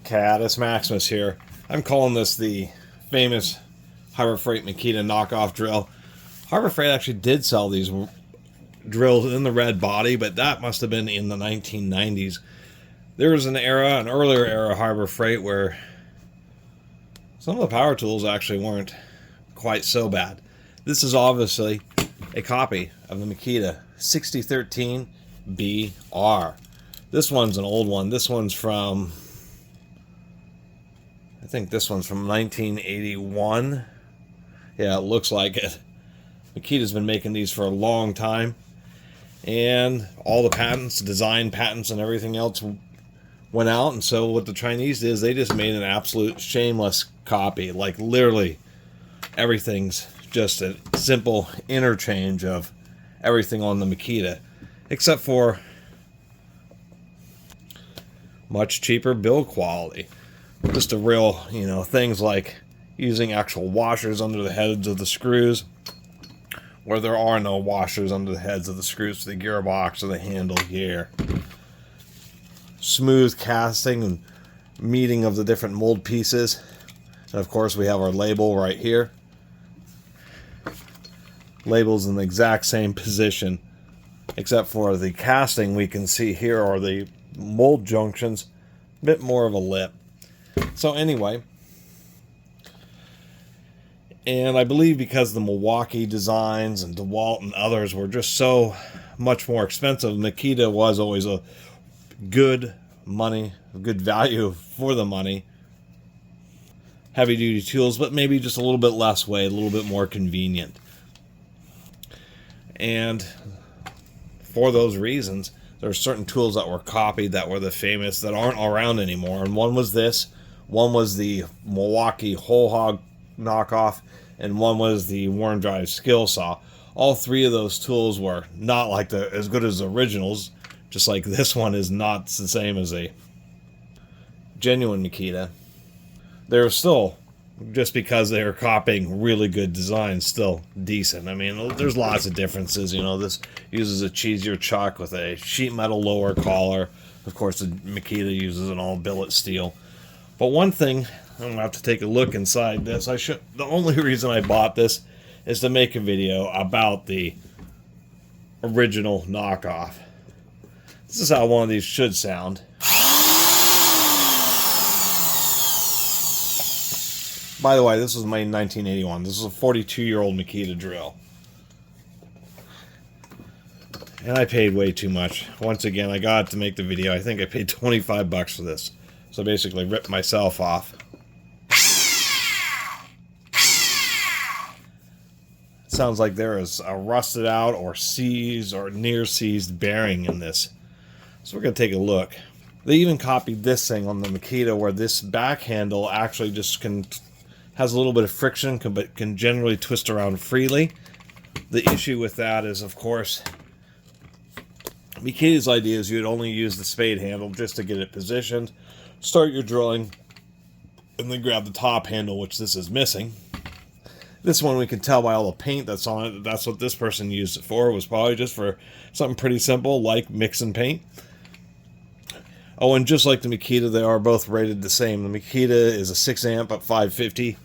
Catus, Maximus here. I'm calling this the famous Harbor Freight Makita knockoff drill. Harbor Freight actually did sell these drills in the red body, but that must have been in the 1990s. There was an earlier era of Harbor Freight where some of the power tools actually weren't quite so bad. This is obviously a copy of the Makita 6013 BR. This one's an old one. This one's from, I think this one's from 1981. Yeah, it looks like it. Makita's been making these for a long time. And all the patents, design patents and everything else went out. And so what the Chinese did is they just made an absolute shameless copy. Like literally everything's just a simple interchange of everything on the Makita. Except for much cheaper build quality. Just a real, things like using actual washers under the heads of the screws, where there are no washers under the heads of the screws for the gearbox or the handle gear. Smooth casting and meeting of the different mold pieces. And of course we have our label right here. Label's in the exact same position, except for the casting we can see here are the mold junctions, a bit more of a lip. So anyway, and I believe because the Milwaukee designs and DeWalt and others were just so much more expensive, Makita was always a good money, good value for the money. Heavy duty tools, but maybe just a little bit less weight, a little bit more convenient. And for those reasons, there are certain tools that were copied that were the famous that aren't around anymore. And one was this, one was the Milwaukee whole hog knockoff, and one was the worm drive skill saw. All three of those tools were not like as good as the originals, just like this one is not the same as a genuine Makita. They're still, just because they are copying really good designs, still decent. I mean, there's lots of differences. This uses a cheesier chuck with a sheet metal lower collar. Of course, the Makita uses an all billet steel. But one thing, I'm going to have to take a look inside this. The only reason I bought this is to make a video about the original knockoff. This is how one of these should sound. By the way, this was made in 1981. This is a 42-year-old Makita drill. And I paid way too much. Once again, I got it to make the video. I think I paid 25 bucks for this. So I basically ripped myself off. It sounds like there is a rusted out or seized or near seized bearing in this. So we're going to take a look. They even copied this thing on the Makita where this back handle actually just has a little bit of friction, but can generally twist around freely. The issue with that is, of course, Makita's idea is you'd only use the spade handle just to get it positioned, start your drilling, and then grab the top handle, which this is missing. This one we can tell by all the paint that's on it. That's what this person used it for. It was probably just for something pretty simple like mix and paint. Oh, and just like the Makita, they are both rated the same. The Makita is a 6 amp at 550.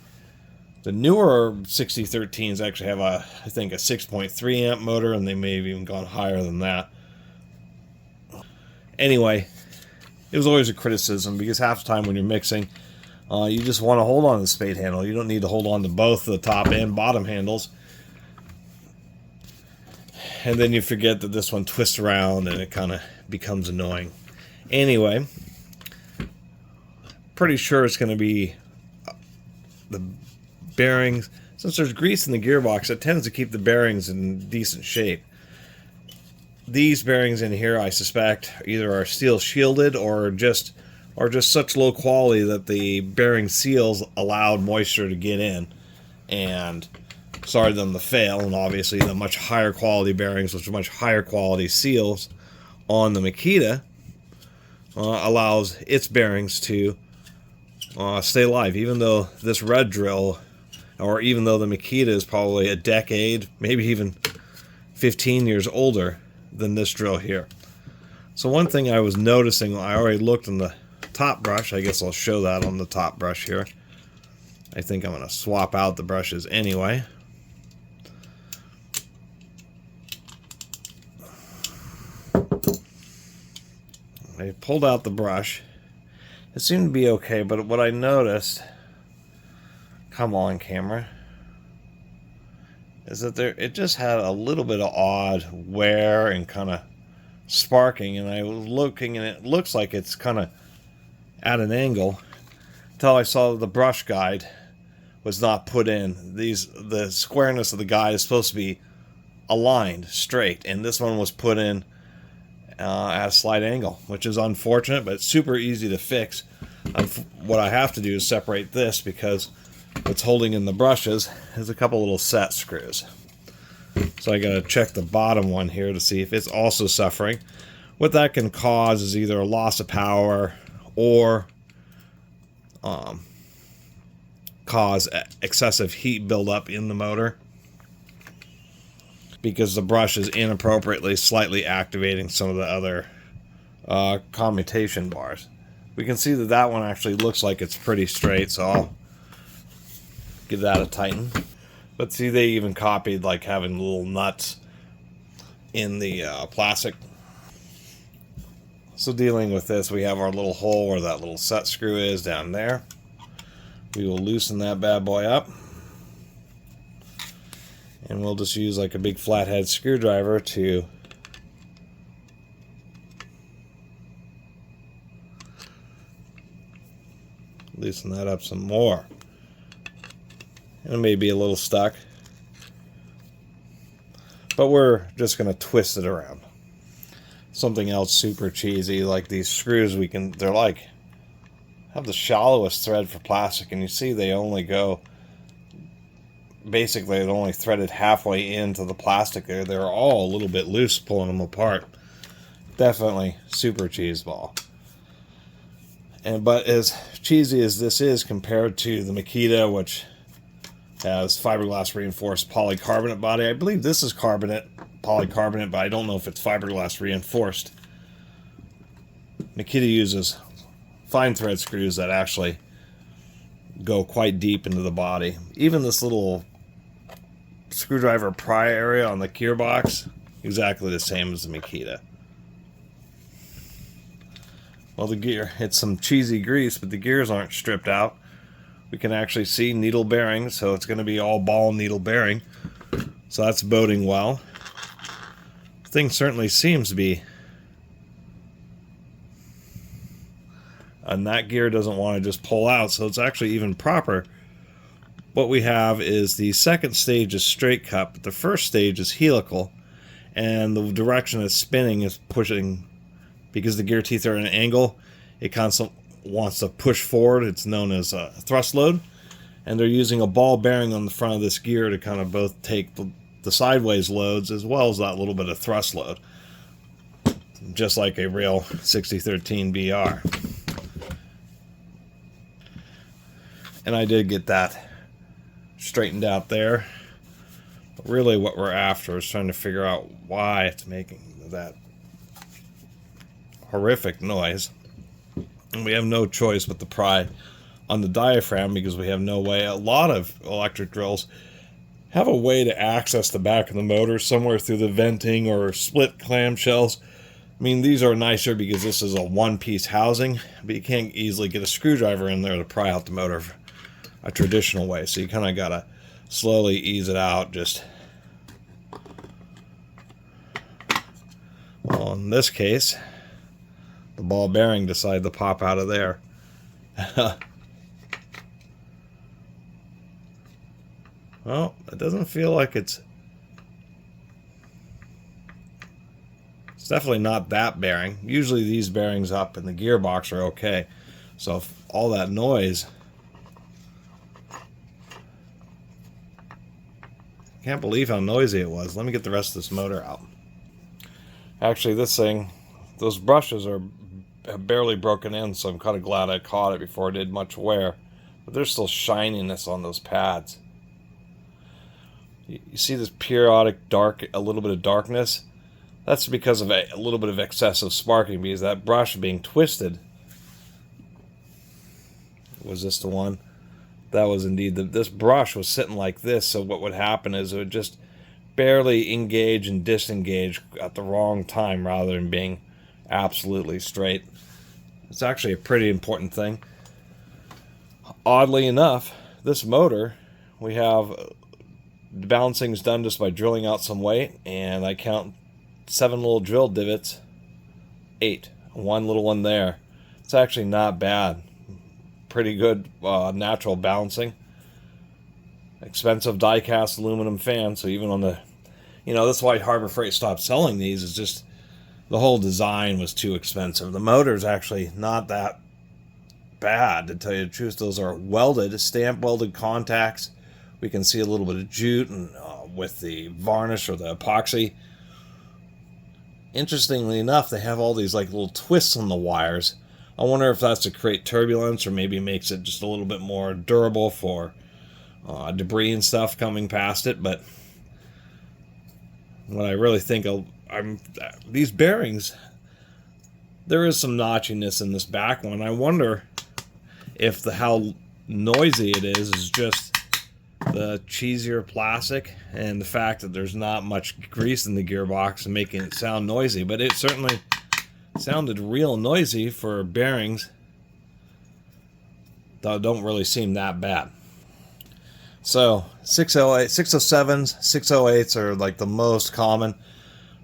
The newer 6013s actually have I think a 6.3 amp motor, and they may have even gone higher than that. Anyway, it was always a criticism because half the time when you're mixing, you just want to hold on to the spade handle. You don't need to hold on to both the top and bottom handles. And then you forget that this one twists around and it kind of becomes annoying. Anyway, pretty sure it's going to be the bearings. Since there's grease in the gearbox, it tends to keep the bearings in decent shape. These bearings in here, I suspect, either are steel shielded or just such low quality that the bearing seals allowed moisture to get in and started them to fail. And obviously the much higher quality bearings, which are much higher quality seals on the Makita, allows its bearings to stay alive. Even though this red drill, or even though the Makita is probably a decade, maybe even 15 years older than this drill here. So one thing I was noticing, I already looked in the top brush. I guess I'll show that on the top brush here. I think I'm going to swap out the brushes anyway. I pulled out the brush. It seemed to be okay, but what I noticed, come on camera, is that it just had a little bit of odd wear and kind of sparking, and I was looking and it looks like it's kind of at an angle until I saw the brush guide was not put in. The squareness of the guide is supposed to be aligned straight, and this one was put in at a slight angle, which is unfortunate, but it's super easy to fix. What I have to do is separate this because what's holding in the brushes is a couple little set screws. So I gotta check the bottom one here to see if it's also suffering. What that can cause is either a loss of power or cause excessive heat buildup in the motor, because the brush is inappropriately slightly activating some of the other commutation bars. We can see that that one actually looks like it's pretty straight, so I'll give that a tighten. But see, they even copied like having little nuts in the plastic. So dealing with this, we have our little hole where that little set screw is down there. We will loosen that bad boy up. And we'll just use like a big flathead screwdriver to loosen that up some more. And it may be a little stuck, but we're just going to twist it around. Something else super cheesy, like these screws, they're like, have the shallowest thread for plastic, and you see they only go, basically they're only threaded halfway into the plastic there. They're all a little bit loose pulling them apart. Definitely super cheeseball. But as cheesy as this is compared to the Makita, which has fiberglass reinforced polycarbonate body, I believe this is polycarbonate, but I don't know if it's fiberglass reinforced. Makita uses fine thread screws that actually go quite deep into the body. Even this little screwdriver pry area on the gearbox, exactly the same as the Makita. Well, the gear, it's some cheesy grease, but the gears aren't stripped out. We can actually see needle bearings, so it's going to be all ball needle bearing. So that's boding well. The thing certainly seems to be, and that gear doesn't want to just pull out, so it's actually even proper. What we have is the second stage is straight cut, but the first stage is helical, and the direction it's spinning is pushing, because the gear teeth are at an angle, it constantly wants to push forward. It's known as a thrust load, and they're using a ball bearing on the front of this gear to kind of both take the sideways loads as well as that little bit of thrust load, just like a real 6013 BR. And I did get that straightened out there, but really what we're after is trying to figure out why it's making that horrific noise. And we have no choice but to pry on the diaphragm, because we have no way. A lot of electric drills have a way to access the back of the motor somewhere through the venting or split clamshells. I mean, these are nicer because this is a one-piece housing, but you can't easily get a screwdriver in there to pry out the motor a traditional way. So you kind of gotta slowly ease it out. Just, well, in this case, the ball bearing decided to pop out of there. Well, it doesn't feel like it's definitely not that bearing. Usually these bearings up in the gearbox are okay. So if all that noise, can't believe how noisy it was. Let me get the rest of this motor out. Actually, this thing, those brushes have barely broken in, so I'm kind of glad I caught it before it did much wear. But there's still shininess on those pads. You see this periodic a little bit of darkness? That's because of a little bit of excessive sparking, because that brush being twisted Was this the one? That was indeed this brush was sitting like this, so what would happen is it would just barely engage and disengage at the wrong time rather than being absolutely straight. It's actually a pretty important thing. Oddly enough, this motor, we have the balancing is done just by drilling out some weight, and I count 7 little drill divots, 8, one little one there. It's actually not bad. Pretty good natural balancing. Expensive die-cast aluminum fan, so even on the, that's why Harbor Freight stopped selling these, is just the whole design was too expensive. The motor's actually not that bad, to tell you the truth. Those are welded, stamp welded contacts. We can see a little bit of jute and with the varnish or the epoxy. Interestingly enough, they have all these like little twists on the wires. I wonder if that's to create turbulence or maybe makes it just a little bit more durable for debris and stuff coming past it. But what I really think these bearings, there is some notchiness in this back one. I wonder if how noisy it is just the cheesier plastic and the fact that there's not much grease in the gearbox and making it sound noisy. But it certainly sounded real noisy for bearings that don't really seem that bad. So 608, 607s, 608s are like the most common.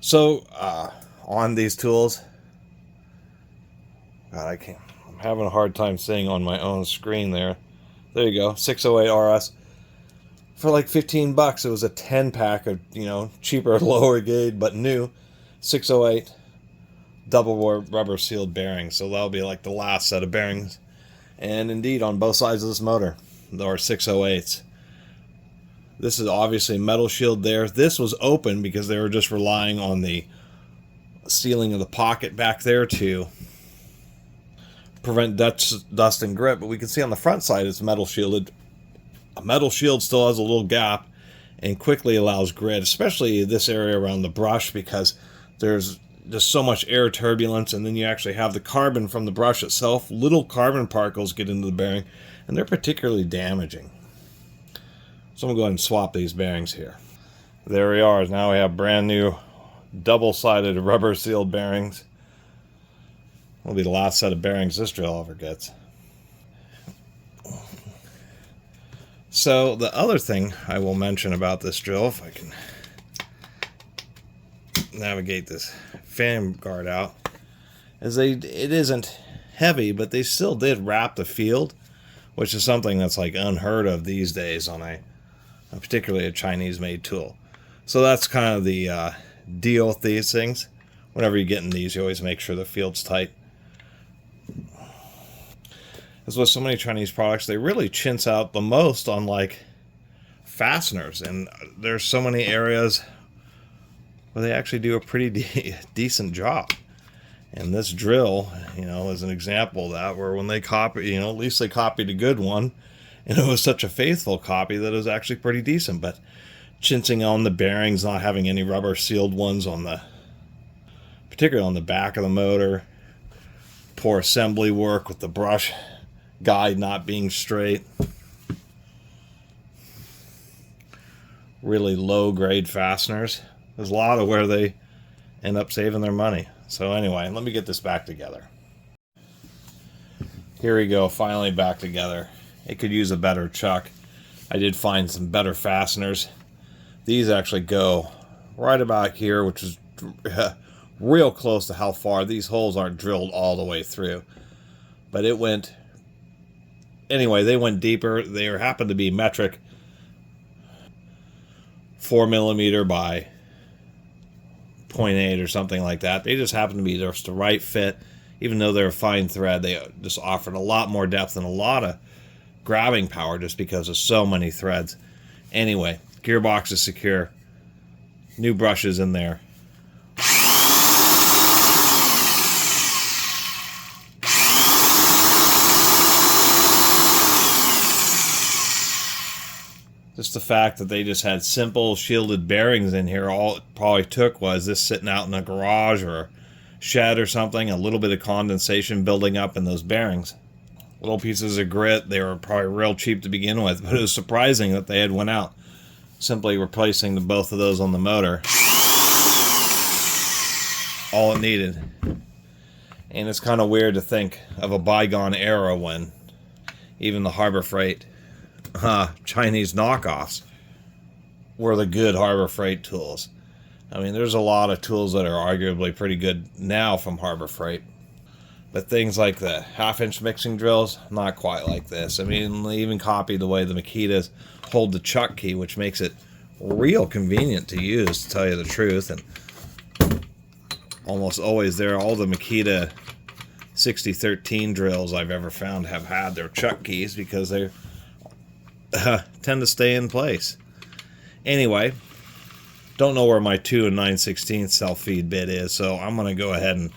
So on these tools, God, I'm having a hard time seeing on my own screen there. There you go, 608 RS. For like 15 bucks, it was a 10 pack of, cheaper, lower gauge, but new 608 double rubber sealed bearings. So that'll be like the last set of bearings. And indeed, on both sides of this motor, there are 608s. This is obviously a metal shield there. This was open because they were just relying on the sealing of the pocket back there to prevent dust and grip. But we can see on the front side it's metal shielded. A metal shield still has a little gap and quickly allows grit, especially this area around the brush, because there's just so much air turbulence, and then you actually have the carbon from the brush itself. Little carbon particles get into the bearing, and they're particularly damaging. So I'm going to go ahead and swap these bearings here. There we are. Now we have brand new double-sided rubber sealed bearings. Will be the last set of bearings this drill ever gets. So the other thing I will mention about this drill, if I can navigate this fan guard out, is it isn't heavy, but they still did wrap the field, which is something that's like unheard of these days on particularly a Chinese-made tool. So that's kind of the deal with these things. Whenever you get in these, you always make sure the field's tight. As with so many Chinese products, they really chintz out the most on like fasteners, and there's so many areas where they actually do a pretty decent job. And this drill, is an example of that, where when they copy, at least they copied a good one, and it was such a faithful copy that it was actually pretty decent. But chintzing on the bearings, not having any rubber sealed ones particularly on the back of the motor, poor assembly work with the brush guide not being straight, really low grade fasteners. There's a lot of where they end up saving their money. So anyway, let me get this back together. Here we go, finally back together. It could use a better chuck. I did find some better fasteners. These actually go right about here, which is real close to how far. These holes aren't drilled all the way through, but it went, anyway, they went deeper. They happened to be metric, 4mm by 0.8 or something like that. They just happened to be just the right fit. Even though they're a fine thread, they just offered a lot more depth and a lot of grabbing power just because of so many threads. Anyway, gearbox is secure. New brushes in there. Just the fact that they just had simple shielded bearings in here, all it probably took was this sitting out in a garage or shed or something, a little bit of condensation building up in those bearings. little pieces of grit. They were probably real cheap to begin with, but it was surprising that they had went out. Simply replacing both of those on the motor. All it needed. And it's kind of weird to think of a bygone era when even the Harbor Freight Chinese knockoffs were the good Harbor Freight tools. I mean, there's a lot of tools that are arguably pretty good now from Harbor Freight. But things like the half-inch mixing drills, not quite like this. I mean, they even copy the way the Makitas hold the chuck key, which makes it real convenient to use, to tell you the truth. And almost always there, all the Makita 6013 drills I've ever found have had their chuck keys because they tend to stay in place. Anyway, don't know where my 2 9/16 self-feed bit is, so I'm going to go ahead and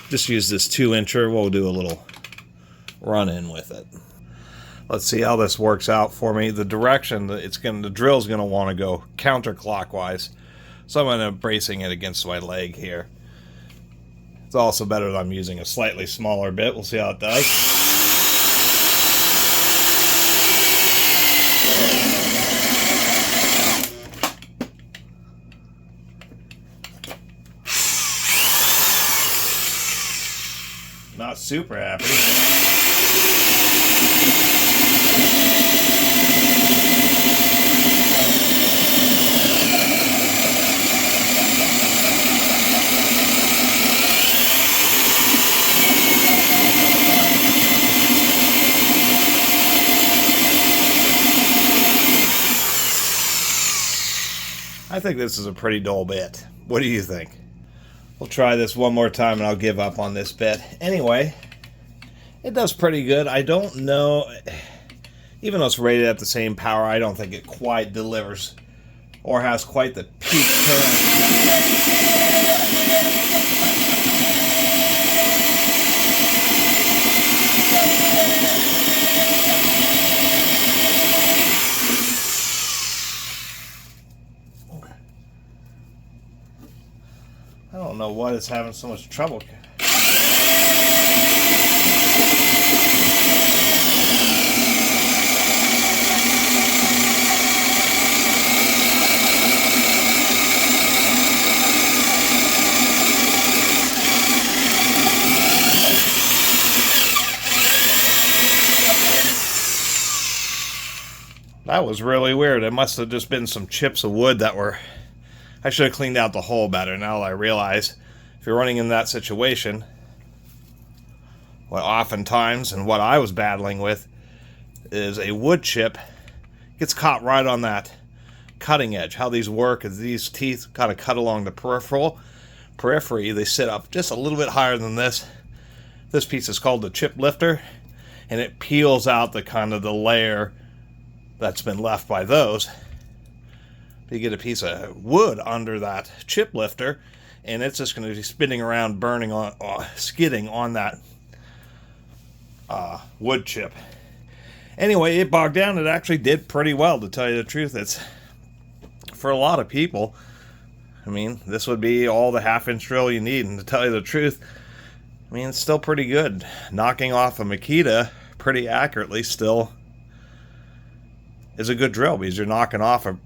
just use this 2-incher. We'll do a little run-in with it. Let's see how this works out for me. The direction the drill's going to want to go counterclockwise, so I'm going to bracing it against my leg here. It's also better that I'm using a slightly smaller bit. We'll see how it does. Not super happy. I think this is a pretty dull bit. What do you think? We'll try this one more time and I'll give up on this bit. Anyway, it does pretty good. I don't know, even though it's rated at the same power, I don't think it quite delivers or has quite the peak current. I don't know what is having so much trouble. That was really weird. It must have just been some chips of wood that were... I should have cleaned out the hole better. Now that I realize, if you're running in that situation, well, oftentimes, and what I was battling with, is a wood chip gets caught right on that cutting edge. How these work is these teeth kind of cut along the periphery. They sit up just a little bit higher than this. This piece is called the chip lifter, and it peels out the kind of the layer that's been left by those. You get a piece of wood under that chip lifter, and it's just going to be spinning around, burning on, skidding on that wood chip. Anyway, it bogged down. It actually did pretty well, to tell you the truth. It's, for a lot of people, I mean, this would be all the half-inch drill you need, and to tell you the truth, I mean, it's still pretty good. Knocking off a Makita pretty accurately still is a good drill, because you're knocking off a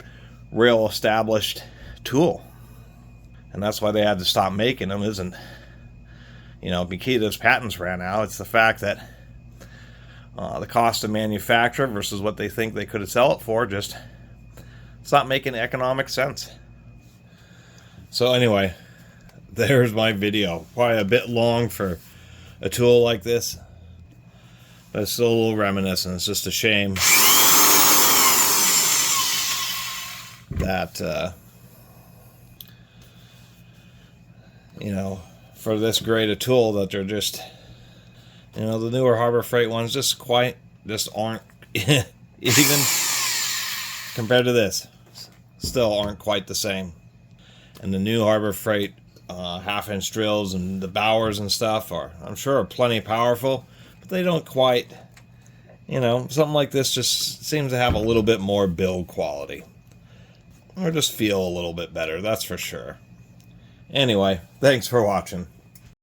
real established tool. And that's why they had to stop making them. Isn't, you know, Makita's patents ran out. It's the fact that the cost of manufacture versus what they think they could sell it for, just it's not making economic sense. So anyway, there's my video. Probably a bit long for a tool like this, but it's still a little reminiscent. It's just a shame that you know, for this great a tool, that they're just, you know, the newer Harbor Freight ones just aren't even compared to this, still aren't quite the same. And the new Harbor Freight half-inch drills and the Bowers and stuff are, I'm sure, are plenty powerful, but they don't quite, you know, something like this just seems to have a little bit more build quality. Or just feel a little bit better, that's for sure. Anyway, thanks for watching.